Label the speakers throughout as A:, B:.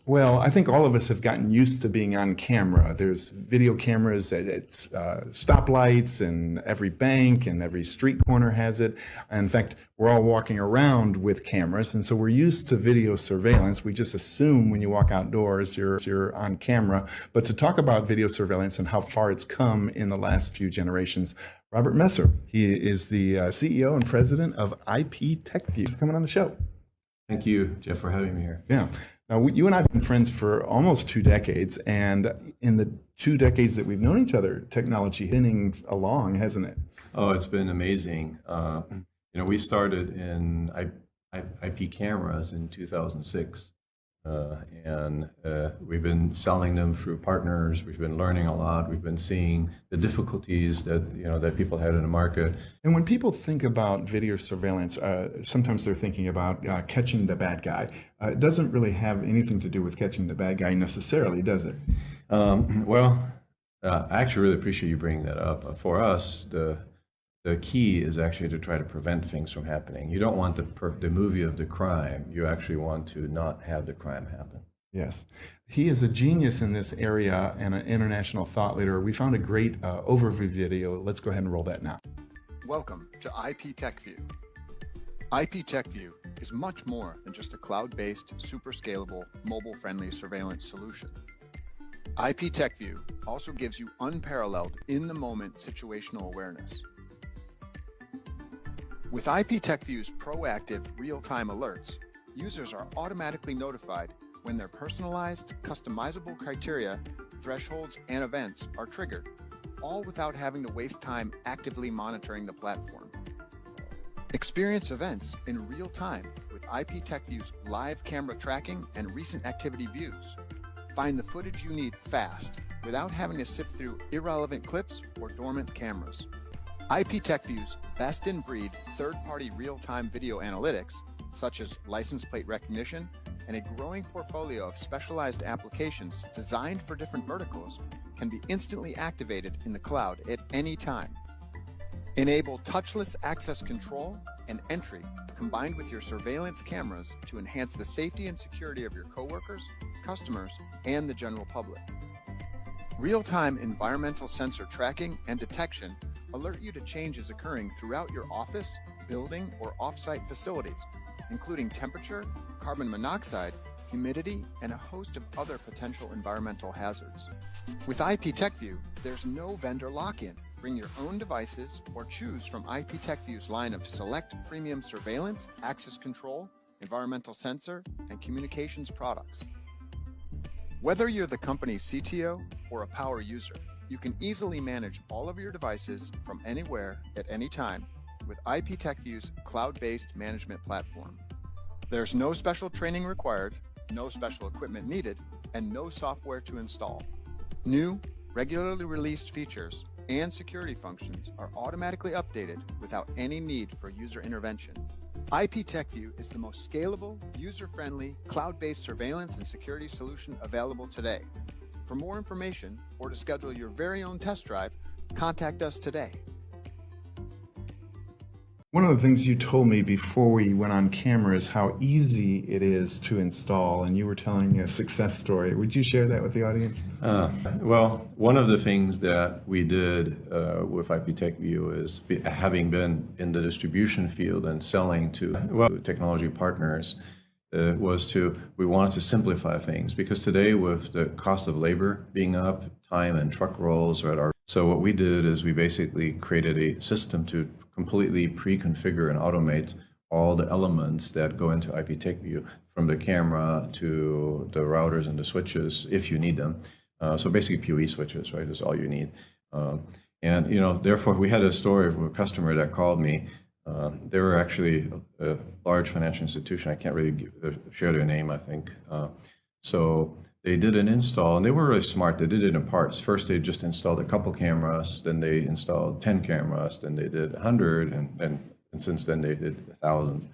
A: Well, I think all of us have gotten used to being on camera. There's video cameras at stoplights, and every bank and every street corner has it. In fact, we're all walking around with cameras, and so we're used to video surveillance. We just assume when you walk outdoors, you're on camera. But to talk about video surveillance and how far it's come in the last few generations, Robert Messer, he is the CEO and president of Iptechview, coming on the show.
B: Thank you, Jeff, for having me here.
A: Yeah. Now, you and I have been friends for almost 2 decades, and in the 2 decades that we've known each other, technology hitting along, hasn't it?
B: Oh, it's been amazing. We started in IP cameras in 2006, and we've been selling them through partners. We've been learning a lot. We've been seeing the difficulties that people had in the market.
A: And when people think about video surveillance, sometimes they're thinking about catching the bad guy. It doesn't really have anything to do with catching the bad guy necessarily, does it?
B: I actually really appreciate you bringing that up. For us, the key is actually to try to prevent things from happening. You don't want the movie of the crime. You actually want to not have the crime happen.
A: Yes. He is a genius in this area and an international thought leader. We found a great overview video. Let's go ahead and roll that now.
C: Welcome to Iptechview. Iptechview is much more than just a cloud-based, super scalable, mobile-friendly surveillance solution. Iptechview also gives you unparalleled in-the-moment situational awareness. With Iptechview's proactive real-time alerts, users are automatically notified when their personalized, customizable criteria, thresholds, and events are triggered, all without having to waste time actively monitoring the platform. Experience events in real time with Iptechview's live camera tracking and recent activity views. Find the footage you need fast without having to sift through irrelevant clips or dormant cameras. Iptechview's best-in-breed third-party real-time video analytics, such as license plate recognition and a growing portfolio of specialized applications designed for different verticals, can be instantly activated in the cloud at any time. Enable touchless access control and entry combined with your surveillance cameras to enhance the safety and security of your coworkers, customers, and the general public. Real-time environmental sensor tracking and detection alert you to changes occurring throughout your office, building, or off-site facilities, including temperature, carbon monoxide, humidity, and a host of other potential environmental hazards. With Iptechview, there's no vendor lock-in. Bring your own devices or choose from Iptechview's line of select premium surveillance, access control, environmental sensor, and communications products. Whether you're the company's CTO or a power user, you can easily manage all of your devices from anywhere at any time with Iptechview's cloud-based management platform. There's no special training required, no special equipment needed, and no software to install. New, regularly released features and security functions are automatically updated without any need for user intervention. Iptechview is the most scalable, user-friendly, cloud-based surveillance and security solution available today. For more information or to schedule your very own test drive, contact us today.
A: One of the things you told me before we went on camera is how easy it is to install, and you were telling a success story. Would you share that with the audience?
B: One of the things that we did with Iptechview is, having been in the distribution field and selling to technology partners, we wanted to simplify things, because today with the cost of labor being up, time and truck rolls are at our. So what we did is we basically created a system to completely pre-configure and automate all the elements that go into Iptechview, from the camera to the routers and the switches, if you need them. So basically PoE switches, right, is all you need. Therefore we had a story of a customer that called me. They were actually a large financial institution. I can't really share their name, I think. So they did an install, and they were really smart. They did it in parts. First, they just installed a couple cameras, then they installed 10 cameras, then they did 100, and since then they did 1,000.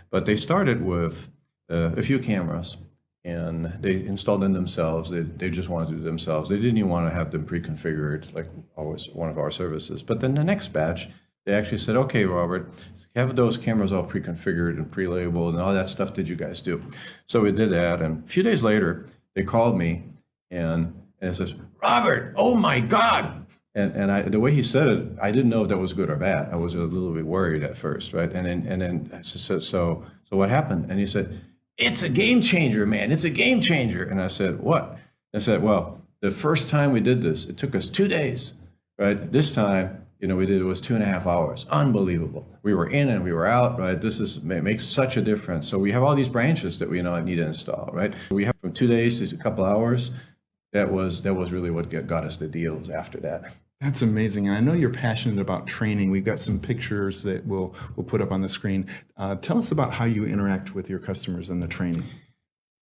B: But they started with a few cameras, and they installed them themselves. They just wanted to do it themselves. They didn't even want to have them pre-configured like always one of our services. But then the next batch, they actually said, okay, Robert, have those cameras all pre-configured and pre-labeled and all that stuff did you guys do? So we did that, and a few days later, they called me and it says, Robert, oh my God. And the way he said it, I didn't know if that was good or bad. I was a little bit worried at first, right? And then I said, so what happened? And he said, it's a game changer, man. It's a game changer. And I said, what? I said, well, the first time we did this, it took us 2 days, right? This time, we did it was 2.5 hours. Unbelievable. We were in and we were out, right? Makes such a difference. So we have all these branches that we need to install, right? We have from 2 days to a couple hours. That was really what got us the deals after that.
A: That's amazing. And I know you're passionate about training. We've got some pictures that we'll put up on the screen. Tell us about how you interact with your customers in the training.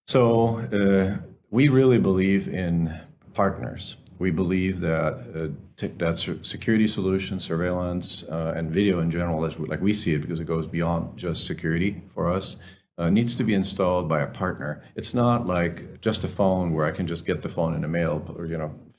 B: So we really believe in partners. We believe that security solutions, surveillance, and video in general, like we see it, because it goes beyond just security for us, needs to be installed by a partner. It's not like just a phone where I can just get the phone in the mail or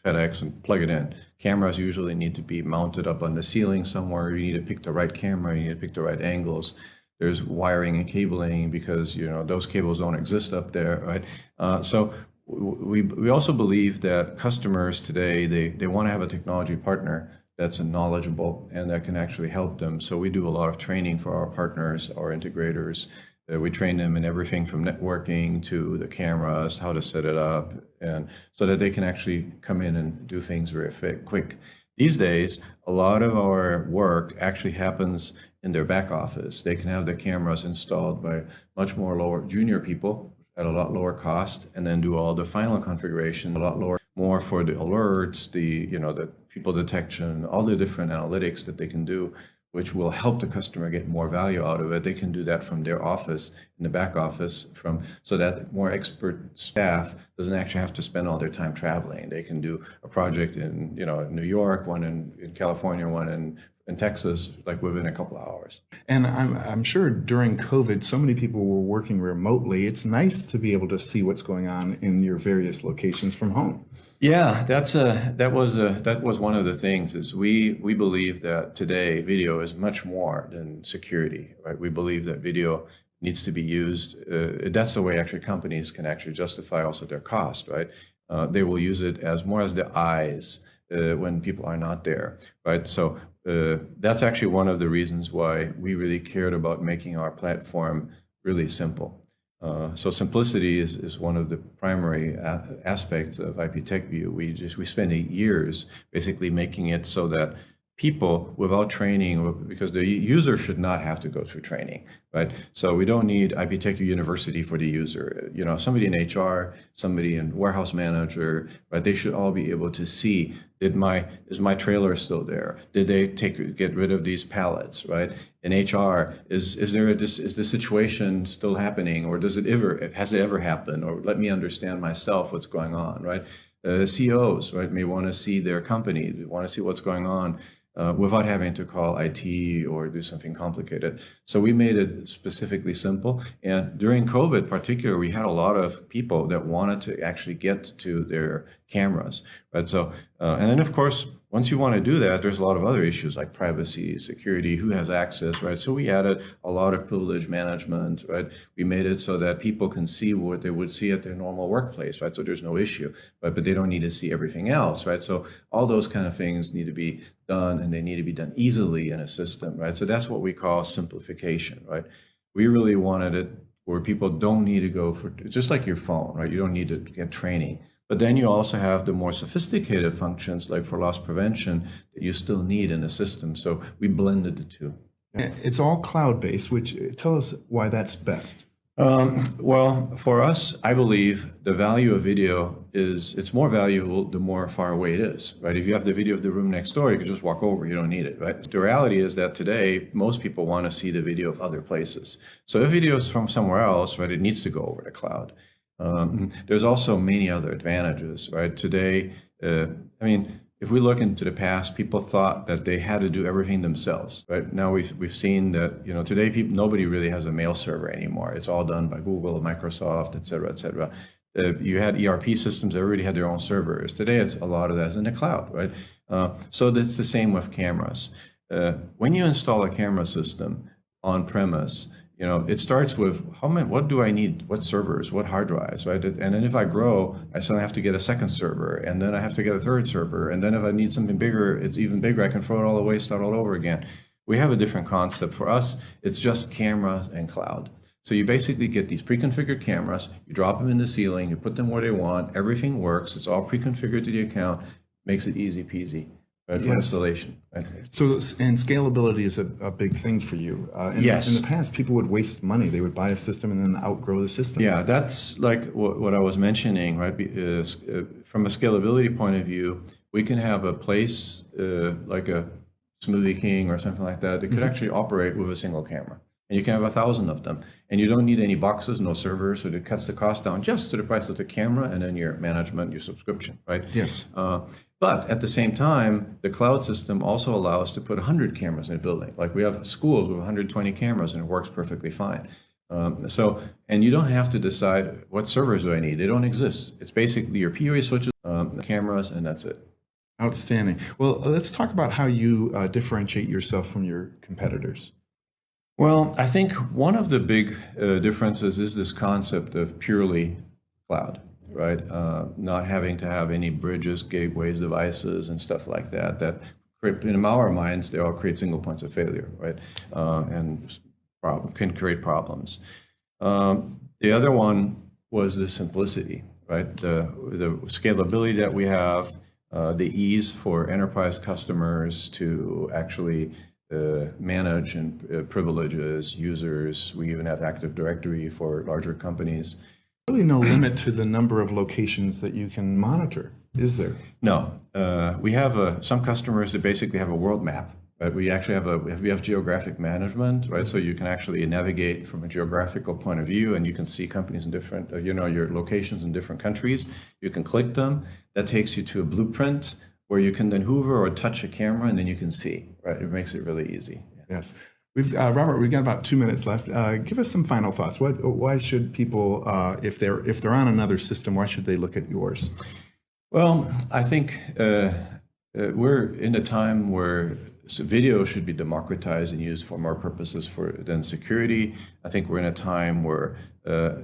B: FedEx and plug it in. Cameras usually need to be mounted up on the ceiling somewhere. You need to pick the right camera. You need to pick the right angles. There's wiring and cabling because those cables don't exist up there, right? So we also believe that customers today they want to have a technology partner that's knowledgeable and that can actually help them. So we do a lot of training for our partners, our integrators. We train them in everything from networking to the cameras, how to set it up, and so that they can actually come in and do things very quick. These days, a lot of our work actually happens in their back office. They can have the cameras installed by much more lower junior people at a lot lower cost, and then do all the final configuration a lot lower, more for the alerts, the people detection, all the different analytics that they can do, which will help the customer get more value out of it. They can do that from their office, in the back office, so that more expert staff doesn't actually have to spend all their time traveling. They can do a project in New York, one in California, one in Texas, like within a couple of hours.
A: And I'm sure during COVID, so many people were working remotely. It's nice to be able to see what's going on in your various locations from home.
B: Yeah, that was one of the things is we believe that today video is much more than security, right? We believe that video needs to be used. That's the way actually companies can actually justify also their cost, right? They will use it as more as the eyes when people are not there, right? So that's actually one of the reasons why we really cared about making our platform really simple. So simplicity is one of the primary aspects of Iptechview. We spend 8 years basically making it so that people without training, because the user should not have to go through training, right? So we don't need Iptechview University for the user. Somebody in HR, somebody in warehouse manager, right? They should all be able to see, is my trailer still there? Did they get rid of these pallets, right? In HR, is this situation still happening, or has it ever happened? Or let me understand myself what's going on, right? CEOs, right, may want to see their company, want to see what's going on. Without having to call IT or do something complicated. So we made it specifically simple. And during COVID particularly, we had a lot of people that wanted to actually get to their cameras, right? So, and then of course, once you want to do that, there's a lot of other issues like privacy, security, who has access, right? So we added a lot of privilege management, right? We made it so that people can see what they would see at their normal workplace, right? So there's no issue, right? But they don't need to see everything else, right? So all those kind of things need to be done, and they need to be done easily in a system, right? So that's what we call simplification, right? We really wanted it where people don't need to go for, just like your phone, right? You don't need to get training. But then you also have the more sophisticated functions like for loss prevention that you still need in the system. So we blended the two.
A: It's all cloud-based, which tell us why that's best.
B: Well, for us, I believe the value of video it's more valuable the more far away it is, right? If you have the video of the room next door, you can just walk over, you don't need it, right? The reality is that today, most people want to see the video of other places. So if video is from somewhere else, right, it needs to go over the cloud. There's also many other advantages, right? Today, if we look into the past, people thought that they had to do everything themselves, right? Now we've seen that, today nobody really has a mail server anymore. It's all done by Google, Microsoft, et cetera, et cetera. You had ERP systems, everybody had their own servers. Today, a lot of that's in the cloud, right? So that's the same with cameras. when you install a camera system on premise, it starts with what do I need? What servers? What hard drives? Right? And then if I grow, I suddenly have to get a second server, and then I have to get a third server, and then if I need something bigger, it's even bigger. I can throw it all away, start all over again. We have a different concept. For us, it's just cameras and cloud. So you basically get these pre-configured cameras, you drop them in the ceiling, you put them where they want, everything works, it's all pre-configured to the account, makes it easy peasy, right, for installation. Right?
A: So, and scalability is a big thing for you.
B: Yes.
A: In the past, people would waste money. They would buy a system and then outgrow the system.
B: Yeah, that's like what I was mentioning, right? Is, from a scalability point of view, we can have a place like a Smoothie King or something like that. It could actually operate with a single camera. And you can have 1,000 of them. And you don't need any boxes, no servers, so it cuts the cost down just to the price of the camera and then your management, your subscription, right?
A: Yes.
B: But at the same time, the cloud system also allows us to put 100 cameras in a building. Like we have schools with 120 cameras and it works perfectly fine. And you don't have to decide what servers do I need. They don't exist. It's basically your PoE switches, the cameras, and that's it.
A: Outstanding. Well, let's talk about how you differentiate yourself from your competitors.
B: Well, I think one of the big differences is this concept of purely cloud, right? Not having to have any bridges, gateways, devices, and stuff like that. That in our minds, they all create single points of failure, right? And can create problems. The other one was the simplicity, right? The scalability that we have, the ease for enterprise customers to actually manage and privileges, users. We even have Active Directory for larger companies.
A: Really no limit to the number of locations that you can monitor, is there?
B: No. We have some customers that basically have a world map. Right? We actually have geographic management, right? So you can actually navigate from a geographical point of view, and you can see companies in different, your locations in different countries. You can click them. That takes you to a blueprint where you can then hover or touch a camera, and then you can see, right? It makes it really easy. Yeah.
A: Yes. Robert, we've got about 2 minutes left. Give us some final thoughts. Why should people, if they're on another system, why should they look at yours?
B: Well, I think we're in a time where video should be democratized and used for more purposes than security. I think we're in a time where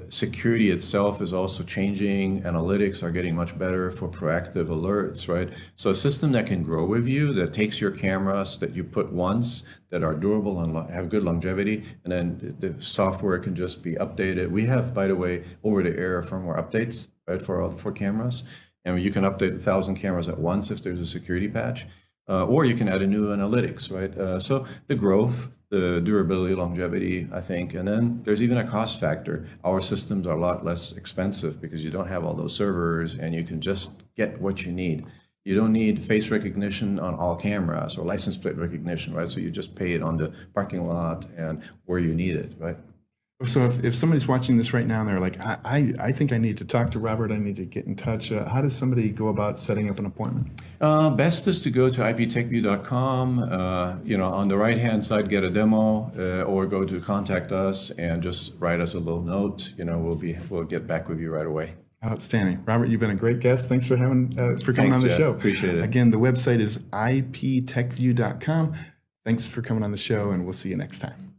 B: security itself is also changing. Analytics are getting much better for proactive alerts, right? So a system that can grow with you, that takes your cameras that you put once, that are durable and have good longevity, and then the software can just be updated. We have, by the way, over-the-air firmware updates, right, for cameras. And you can update 1,000 cameras at once if there's a security patch. Or you can add a new analytics, right? So the growth, the durability, longevity, I think, and then there's even a cost factor. Our systems are a lot less expensive because you don't have all those servers and you can just get what you need. You don't need face recognition on all cameras or license plate recognition, right? So you just pay it on the parking lot and where you need it, right?
A: So if somebody's watching this right now and they're like, I think I need to talk to Robert, I need to get in touch, how does somebody go about setting up an appointment?
B: Best is to go to iptechview.com, on the right-hand side, get a demo, or go to contact us and just write us a little note. We'll get back with you right away.
A: Outstanding. Robert, you've been a great guest. Thanks for coming on the
B: Jeff.
A: show.
B: Appreciate it.
A: Again, the website is iptechview.com. Thanks for coming on the show, and we'll see you next time.